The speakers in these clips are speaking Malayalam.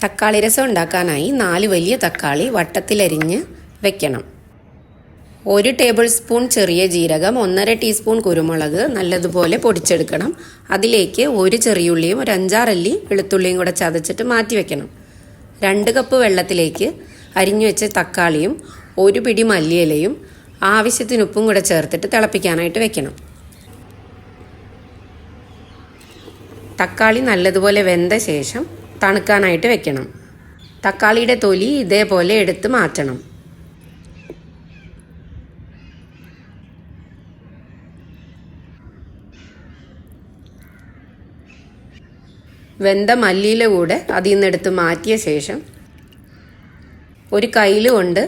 തക്കാളി രസം ഉണ്ടാക്കാനായി 4 വലിയ തക്കാളി വട്ടത്തിലരിഞ്ഞ് വെക്കണം. 1 ടേബിൾ സ്പൂൺ ചെറിയ ജീരകം, 1.5 ടീസ്പൂൺ കുരുമുളക് നല്ലതുപോലെ പൊടിച്ചെടുക്കണം. അതിലേക്ക് 1 ചെറിയുള്ളിയും 5-6 അല്ലി വെളുത്തുള്ളിയും കൂടെ ചതച്ചിട്ട് മാറ്റി വെക്കണം. 2 കപ്പ് വെള്ളത്തിലേക്ക് അരിഞ്ഞു വെച്ച തക്കാളിയും 1 പിടി മല്ലിയിലയും ആവശ്യത്തിന് ഉപ്പും കൂടെ ചേർത്തിട്ട് തിളപ്പിക്കാനായിട്ട് വെക്കണം. തക്കാളി നല്ലതുപോലെ വെന്ത ശേഷം തണുക്കാനായിട്ട് വെക്കണം. തക്കാളിയുടെ തൊലി ഇതേപോലെ എടുത്ത് മാറ്റണം. വെന്ത മല്ലിയില കൂടെ അതിൽ നിന്ന് എടുത്ത് മാറ്റിയ ശേഷം ഒരു കയ്യിൽ കൊണ്ട്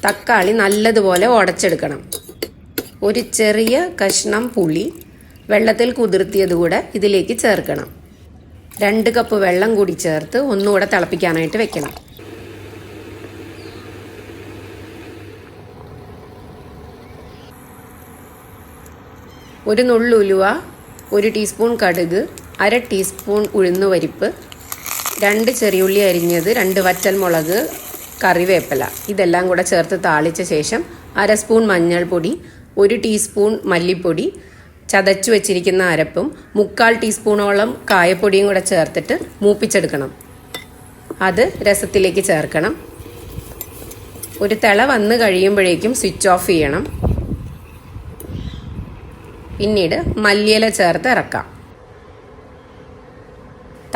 തക്കാളി നല്ലതുപോലെ ഉടച്ചെടുക്കണം. ഒരു ചെറിയ കഷ്ണം പുളി വെള്ളത്തിൽ കുതിർത്തിയത് കൂടെ ഇതിലേക്ക് ചേർക്കണം. 2 കപ്പ് വെള്ളം കൂടി ചേർത്ത് ഒന്നുകൂടെ തിളപ്പിക്കാനായിട്ട് വെക്കണം. ഒരു നുള്ളു ഉലുവ, 1 ടീസ്പൂൺ കടുക്, 1/2 ടീസ്പൂൺ ഉഴുന്നുപരിപ്പ്, 2 ചെറിയുള്ളി അരിഞ്ഞത്, 2 വറ്റൽമുളക്, കറിവേപ്പില ഇതെല്ലാം കൂടെ ചേർത്ത് താളിച്ച ശേഷം 1/2 സ്പൂൺ മഞ്ഞൾപ്പൊടി, 1 ടീസ്പൂൺ മല്ലിപ്പൊടി, ചതച്ചു വെച്ചിരിക്കുന്ന അരപ്പും 1/4 ടീസ്പൂണോളം കായപ്പൊടിയും കൂടെ ചേർത്തിട്ട് മൂപ്പിച്ചെടുക്കണം. അത് രസത്തിലേക്ക് ചേർക്കണം. ഒരു തിള വന്ന് കഴിയുമ്പോഴേക്കും സ്വിച്ച് ഓഫ് ചെയ്യണം. പിന്നീട് മല്ലിയില ചേർത്ത് ഇറക്കാം.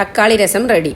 തക്കാളി രസം റെഡി.